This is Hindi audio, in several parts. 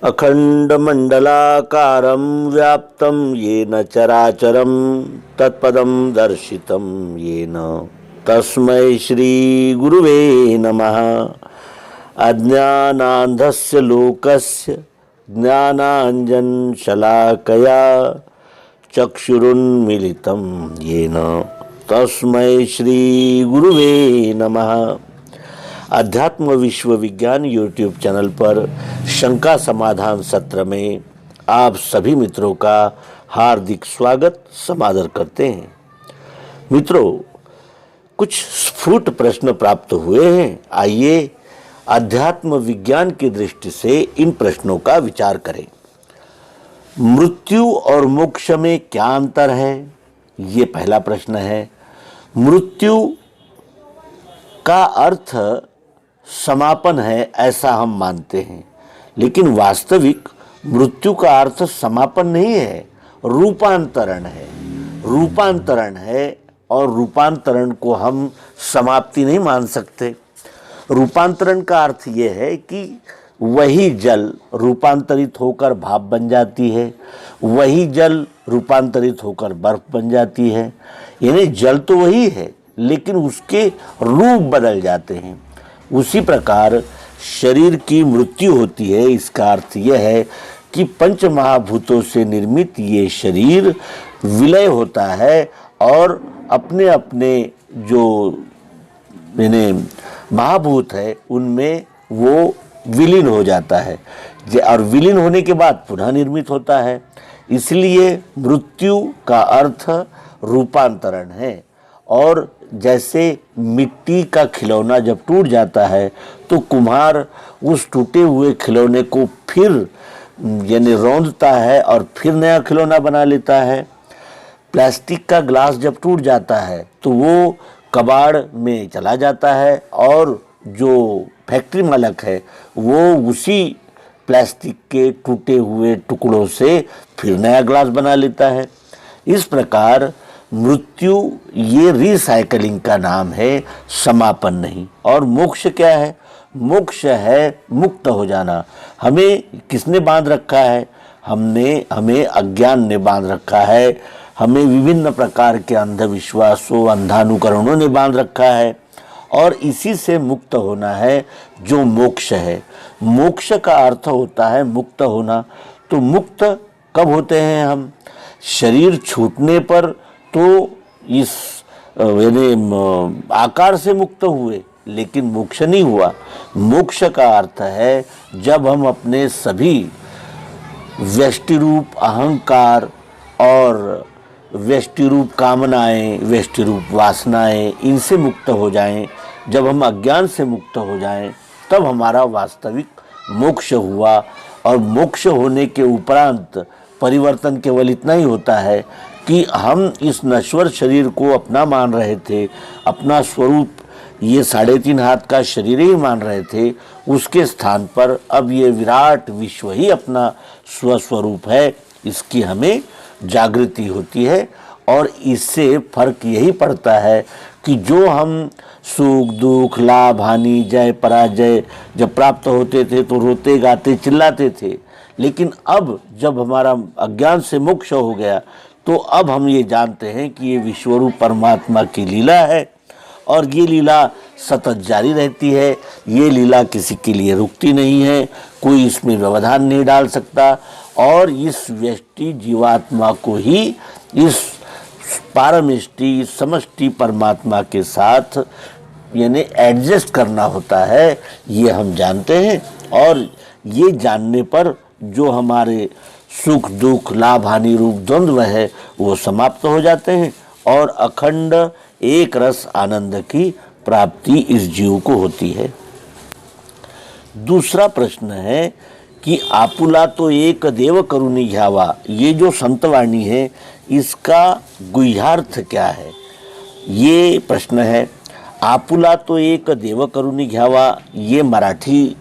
अखंडमंडलाकारं व्याप्तं येन चराचरं तत्पदं दर्शितं येन तस्मै श्री गुरुवे नमः। अज्ञानान्धस्य लोकस्य ज्ञानाञ्जनशलाकया चक्षुरुन्मीलितं येन तस्मै श्री गुरुवे नमः। अध्यात्म विश्व विज्ञान यूट्यूब चैनल पर शंका समाधान सत्र में आप सभी मित्रों का हार्दिक स्वागत समादर करते हैं। मित्रों, कुछ स्फुट प्रश्न प्राप्त हुए हैं। आइए अध्यात्म विज्ञान की दृष्टि से इन प्रश्नों का विचार करें। मृत्यु और मोक्ष में क्या अंतर है? ये पहला प्रश्न है। मृत्यु का अर्थ समापन है ऐसा हम मानते हैं, लेकिन वास्तविक मृत्यु का अर्थ समापन नहीं है, रूपांतरण है। रूपांतरण है और रूपांतरण को हम समाप्ति नहीं मान सकते। रूपांतरण का अर्थ ये है कि वही जल रूपांतरित होकर भाप बन जाती है, वही जल रूपांतरित होकर बर्फ बन जाती है। यानी जल तो वही है, लेकिन उसके रूप बदल जाते हैं। उसी प्रकार शरीर की मृत्यु होती है। इसका अर्थ यह है कि पंच महाभूतों से निर्मित ये शरीर विलय होता है और अपने अपने जो महाभूत है उनमें वो विलीन हो जाता है और विलीन होने के बाद पुनः निर्मित होता है। इसलिए मृत्यु का अर्थ रूपांतरण है। और जैसे मिट्टी का खिलौना जब टूट जाता है तो कुम्हार उस टूटे हुए खिलौने को फिर यानी रौंदता है और फिर नया खिलौना बना लेता है। प्लास्टिक का ग्लास जब टूट जाता है तो वो कबाड़ में चला जाता है और जो फैक्ट्री मालिक है वो उसी प्लास्टिक के टूटे हुए टुकड़ों से फिर नया ग्लास बना लेता है। इस प्रकार मृत्यु ये रिसाइकलिंग का नाम है, समापन नहीं। और मोक्ष क्या है? मोक्ष है मुक्त हो जाना। हमें किसने बांध रखा है? हमें अज्ञान ने बांध रखा है। हमें विभिन्न प्रकार के अंधविश्वासों, अंधानुकरणों ने बांध रखा है और इसी से मुक्त होना है जो मोक्ष है। मोक्ष का अर्थ होता है मुक्त होना। तो मुक्त कब होते हैं हम? शरीर छूटने पर तो इस आकार से मुक्त हुए, लेकिन मोक्ष नहीं हुआ। मोक्ष का अर्थ है जब हम अपने सभी व्यष्टि रूप अहंकार और व्यष्टि रूप कामनाएं, व्यष्टि रूप वासनाएं, इनसे मुक्त हो जाएं। जब हम अज्ञान से मुक्त हो जाएं तब हमारा वास्तविक मोक्ष हुआ। और मोक्ष होने के उपरांत परिवर्तन केवल इतना ही होता है कि हम इस नश्वर शरीर को अपना मान रहे थे, अपना स्वरूप ये 3.5 हाथ का शरीर ही मान रहे थे, उसके स्थान पर अब ये विराट विश्व ही अपना स्वस्वरूप है। इसकी हमें जागृति होती है और इससे फर्क यही पड़ता है कि जो हम सुख दुख लाभ हानि जय पराजय जब प्राप्त होते थे तो रोते गाते चिल्लाते थे, लेकिन अब जब हमारा अज्ञान से मोक्ष हो गया तो अब हम ये जानते हैं कि ये विश्वरूप परमात्मा की लीला है और ये लीला सतत जारी रहती है। ये लीला किसी के लिए रुकती नहीं है, कोई इसमें व्यवधान नहीं डाल सकता। और इस व्यष्टि जीवात्मा को ही इस पारमिष्टि समष्टि परमात्मा के साथ यानी एडजस्ट करना होता है, ये हम जानते हैं। और ये जानने पर जो हमारे सुख दुख लाभ हानि रूप द्वंद्व है वो समाप्त हो जाते हैं और अखंड एक रस आनंद की प्राप्ति इस जीव को होती है। दूसरा प्रश्न है कि आपुला तो एक देव करुणी घ्यावा, ये जो संतवाणी है इसका गुह्यार्थ क्या है? ये प्रश्न है। आपुला तो एक देव करुणी घ्यावा ये मराठी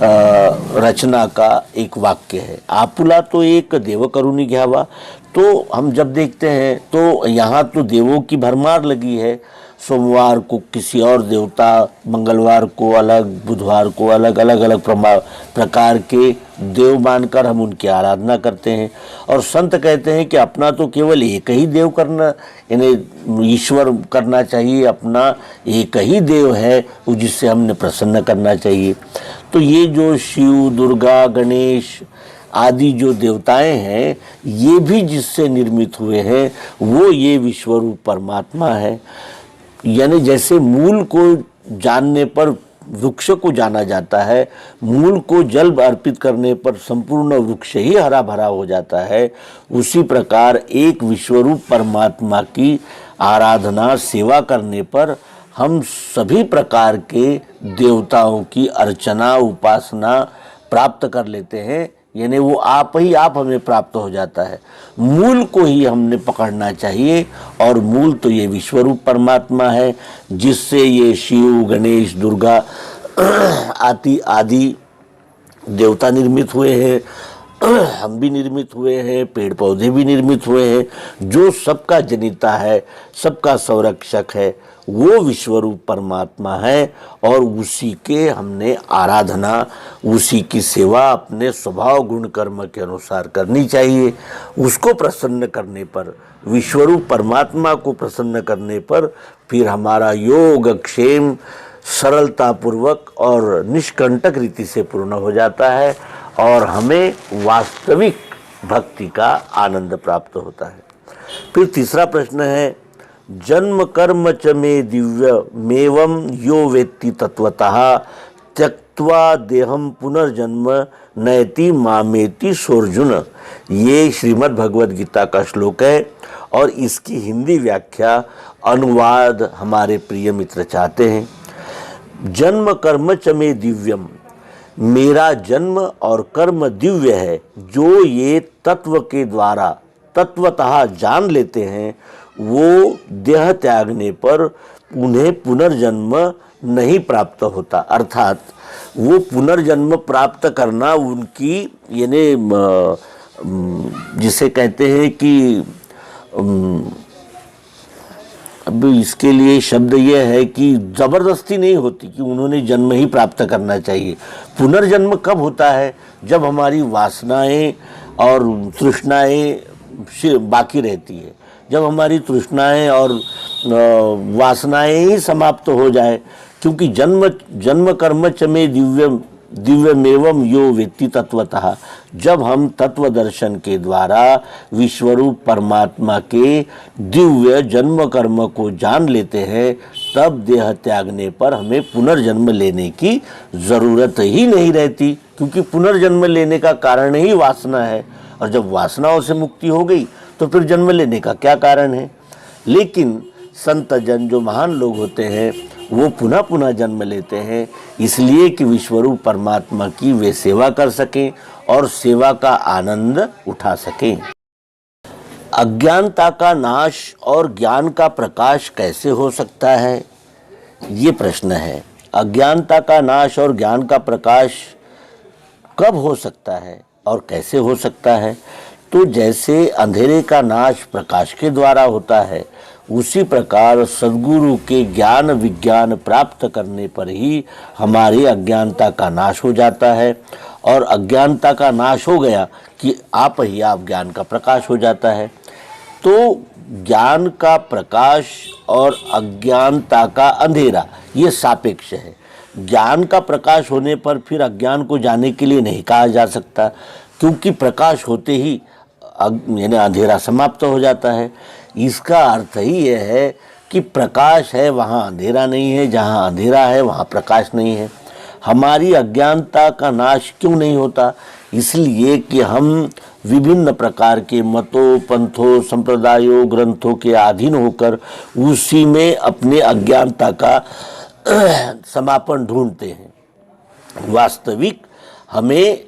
रचना का एक वाक्य है। आपुला तो एक देव करुणी घ्यावा, तो हम जब देखते हैं तो यहाँ तो देवों की भरमार लगी है सोमवार को किसी और देवता, मंगलवार को अलग, बुधवार को अलग, अलग अलग प्रकार के देव मानकर हम उनकी आराधना करते हैं। और संत कहते हैं कि अपना तो केवल एक ही देव करना, इन्हें ईश्वर करना चाहिए, अपना एक ही देव है जिससे हमने प्रसन्न करना चाहिए। तो ये जो शिव, दुर्गा, गणेश आदि जो देवताएं हैं, ये भी जिससे निर्मित हुए हैं वो ये विश्वरूप परमात्मा है। यानी जैसे मूल को जानने पर वृक्ष को जाना जाता है, मूल को जल अर्पित करने पर संपूर्ण वृक्ष ही हरा भरा हो जाता है, उसी प्रकार एक विश्वरूप परमात्मा की आराधना, सेवा करने पर हम सभी प्रकार के देवताओं की अर्चना, उपासना प्राप्त कर लेते हैं। यानी वो आप ही आप हमें प्राप्त हो जाता है। मूल को ही हमने पकड़ना चाहिए, और मूल तो ये विश्वरूप परमात्मा है, जिससे ये शिव, गणेश, दुर्गा आदि देवता निर्मित हुए हैं, हम भी निर्मित हुए हैं, पेड़ पौधे भी निर्मित हुए हैं। जो सबका जनिता है, सबका संरक्षक है, वो विश्वरूप परमात्मा है, और उसी के हमने आराधना, उसी की सेवा अपने स्वभाव गुण कर्म के अनुसार करनी चाहिए। उसको प्रसन्न करने पर, विश्वरूप परमात्मा को प्रसन्न करने पर फिर हमारा योग क्षेम सरलतापूर्वक और निष्कंटक रीति से पूर्ण हो जाता है, और हमें वास्तविक भक्ति का आनंद प्राप्त होता है। फिर तीसरा प्रश्न है, जन्म कर्म च मे दिव्य मेवं यो वेत्ति तत्वतः त्यक्त्वा देहम पुनर्जन्म नयति मामेति सोर्जुन। ये श्रीमद् भगवद गीता का श्लोक है, और इसकी हिंदी व्याख्या, अनुवाद हमारे प्रिय मित्र चाहते हैं। जन्म कर्म च मे दिव्यम, मेरा जन्म और कर्म दिव्य है। जो ये तत्व के द्वारा तत्वतः जान लेते हैं, वो देह त्यागने पर उन्हें पुनर्जन्म नहीं प्राप्त होता। अर्थात वो पुनर्जन्म प्राप्त करना उनकी, यानी जिसे कहते हैं कि अब इसके लिए शब्द ये है कि ज़बरदस्ती नहीं होती कि उन्होंने जन्म ही प्राप्त करना चाहिए। पुनर्जन्म कब होता है? जब हमारी वासनाएं और तृष्णाएं बाकी रहती है, जब हमारी तृष्णाएं और वासनाएं ही समाप्त हो जाए। क्योंकि जन्म कर्म च मे दिव्यमेवं यो वेत्ति तत्वतः, जब हम तत्व दर्शन के द्वारा विश्वरूप परमात्मा के दिव्य जन्म कर्म को जान लेते हैं, तब देह त्यागने पर हमें पुनर्जन्म लेने की ज़रूरत ही नहीं रहती। क्योंकि पुनर्जन्म लेने का कारण ही वासना है, और जब वासनाओं से मुक्ति हो गई तो फिर जन्म लेने का क्या कारण है। लेकिन संत जन, जो महान लोग होते हैं, वो पुनः पुनः जन्म लेते हैं, इसलिए कि विश्वरूप परमात्मा की वे सेवा कर सकें और सेवा का आनंद उठा सकें। अज्ञानता का नाश और ज्ञान का प्रकाश कैसे हो सकता है, ये प्रश्न है। अज्ञानता का नाश और ज्ञान का प्रकाश कब हो सकता है और कैसे हो सकता है? तो जैसे अंधेरे का नाश प्रकाश के द्वारा होता है, उसी प्रकार सद्गुरु के ज्ञान विज्ञान प्राप्त करने पर ही हमारी अज्ञानता का नाश हो जाता है। और अज्ञानता का नाश हो गया कि आप ही आप ज्ञान का प्रकाश हो जाता है। तो ज्ञान का प्रकाश और अज्ञानता का अंधेरा ये सापेक्ष है। ज्ञान का प्रकाश होने पर फिर अज्ञान को जाने के लिए नहीं कहा जा सकता, क्योंकि प्रकाश होते ही यानी अंधेरा समाप्त हो जाता है। इसका अर्थ ही यह है कि प्रकाश है वहाँ अंधेरा नहीं है, जहाँ अंधेरा है वहाँ प्रकाश नहीं है। हमारी अज्ञानता का नाश क्यों नहीं होता? इसलिए कि हम विभिन्न प्रकार के मतों, पंथों, संप्रदायों, ग्रंथों के अधीन होकर उसी में अपने अज्ञानता का समापन ढूंढते हैं। वास्तविक हमें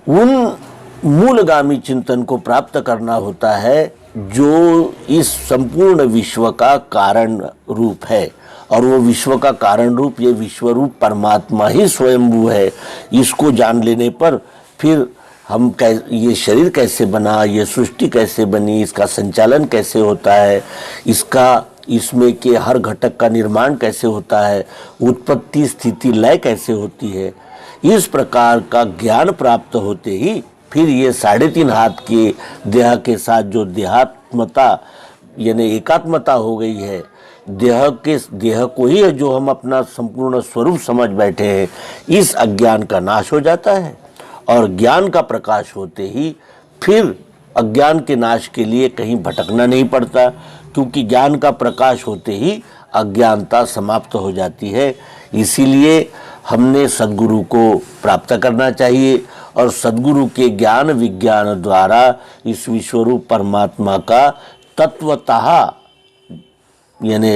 उन मूलगामी चिंतन को प्राप्त करना होता है जो इस संपूर्ण विश्व का कारण रूप है, और वो विश्व का कारण रूप ये विश्वरूप परमात्मा ही स्वयंभू है। इसको जान लेने पर फिर हम ये शरीर कैसे बना, ये सृष्टि कैसे बनी, इसका संचालन कैसे होता है, इसका इसमें के हर घटक का निर्माण कैसे होता है, उत्पत्ति स्थिति लय कैसे होती है, इस प्रकार का ज्ञान प्राप्त होते ही फिर ये 3.5 हाथ के देह के साथ जो देहात्मता यानी एकात्मता हो गई है, देह को ही है जो हम अपना संपूर्ण स्वरूप समझ बैठे हैं, इस अज्ञान का नाश हो जाता है। और ज्ञान का प्रकाश होते ही फिर अज्ञान के नाश के लिए कहीं भटकना नहीं पड़ता, क्योंकि ज्ञान का प्रकाश होते ही अज्ञानता समाप्त हो जाती है। इसीलिए हमने सद्गुरु को प्राप्त करना चाहिए और सद्गुरु के ज्ञान विज्ञान द्वारा इस विश्वरूप परमात्मा का तत्वतः यानी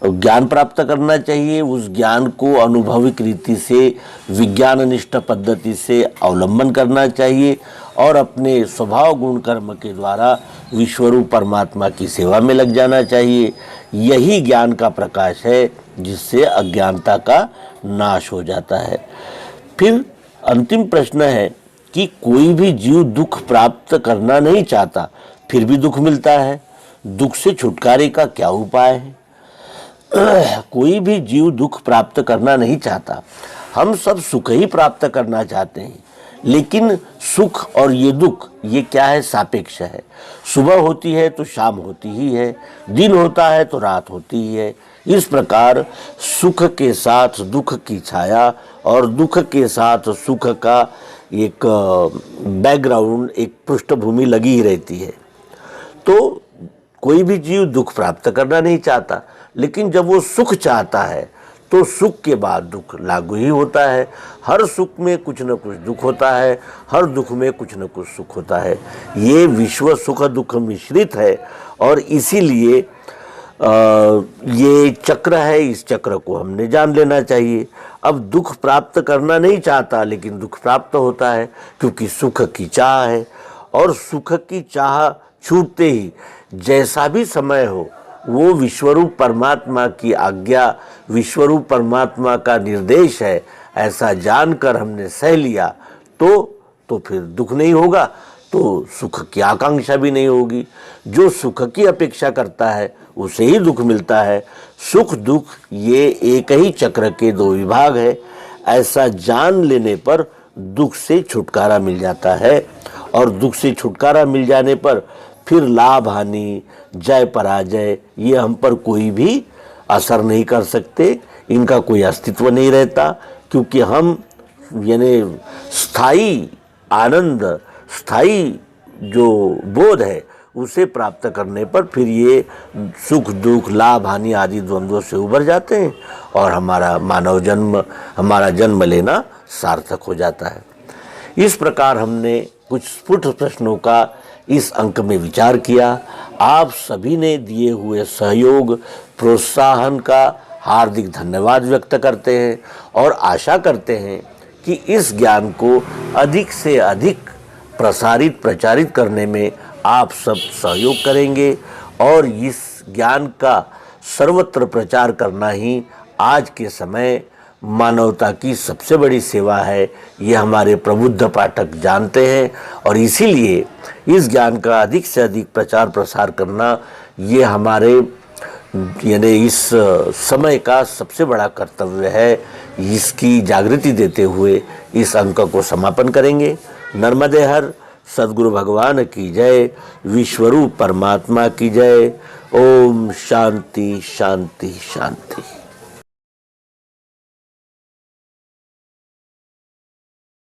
ज्ञान प्राप्त करना चाहिए। उस ज्ञान को अनुभविक रीति से विज्ञाननिष्ठ पद्धति से अवलंबन करना चाहिए और अपने स्वभाव गुण कर्म के द्वारा विश्वरूप परमात्मा की सेवा में लग जाना चाहिए। यही ज्ञान का प्रकाश है जिससे अज्ञानता का नाश हो जाता है। फिर अंतिम प्रश्न है कि कोई भी जीव दुख प्राप्त करना नहीं चाहता, फिर भी दुख मिलता है, दुख से छुटकारे का क्या उपाय है? कोई भी जीव दुख प्राप्त करना नहीं चाहता, हम सब सुख ही प्राप्त करना चाहते हैं, लेकिन सुख और ये दुख ये क्या है? सापेक्ष है। सुबह होती है तो शाम होती ही है, दिन होता है तो रात होती ही है। इस प्रकार सुख के साथ दुख की छाया और दुख के साथ सुख का एक बैकग्राउंड, एक पृष्ठभूमि लगी ही रहती है। तो कोई भी जीव दुख प्राप्त करना नहीं चाहता, लेकिन जब वो सुख चाहता है तो सुख के बाद दुख लागू ही होता है। हर सुख में कुछ न कुछ दुख होता है, हर दुख में कुछ न कुछ सुख होता है। ये विश्व सुख दुख मिश्रित है और इसीलिए ये चक्र है। इस चक्र को हमने जान लेना चाहिए। अब दुख प्राप्त करना नहीं चाहता, लेकिन दुख प्राप्त होता है क्योंकि सुख की चाह है, और सुख की चाह छूटते ही जैसा भी समय हो वो विश्वरूप परमात्मा की आज्ञा, विश्वरूप परमात्मा का निर्देश है, ऐसा जानकर हमने सह लिया तो फिर दुख नहीं होगा, तो सुख की आकांक्षा भी नहीं होगी। जो सुख की अपेक्षा करता है उसे ही दुख मिलता है। सुख दुख ये एक ही चक्र के दो विभाग है। ऐसा जान लेने पर दुख से छुटकारा मिल जाता है, और दुख से छुटकारा मिल जाने पर फिर लाभ हानि, जय पराजय ये हम पर कोई भी असर नहीं कर सकते, इनका कोई अस्तित्व नहीं रहता, क्योंकि हम यानी स्थायी आनंद, स्थायी जो बोध है उसे प्राप्त करने पर फिर ये सुख दुख लाभ हानि आदि द्वंद्वों से उबर जाते हैं और हमारा मानव जन्म, हमारा जन्म लेना सार्थक हो जाता है। इस प्रकार हमने कुछ स्फुट प्रश्नों का इस अंक में विचार किया। आप सभी ने दिए हुए सहयोग प्रोत्साहन का हार्दिक धन्यवाद व्यक्त करते हैं और आशा करते हैं कि इस ज्ञान को अधिक से अधिक प्रसारित प्रचारित करने में आप सब सहयोग करेंगे, और इस ज्ञान का सर्वत्र प्रचार करना ही आज के समय मानवता की सबसे बड़ी सेवा है। ये हमारे प्रबुद्ध पाठक जानते हैं, और इसीलिए इस ज्ञान का अधिक से अधिक प्रचार प्रसार करना ये हमारे यानी इस समय का सबसे बड़ा कर्तव्य है। इसकी जागृति देते हुए इस अंक को समापन करेंगे। नर्मदे हर, सद्गुरु भगवान की जय, विश्वरूप परमात्मा की जय। ओम शांति शांति शांति।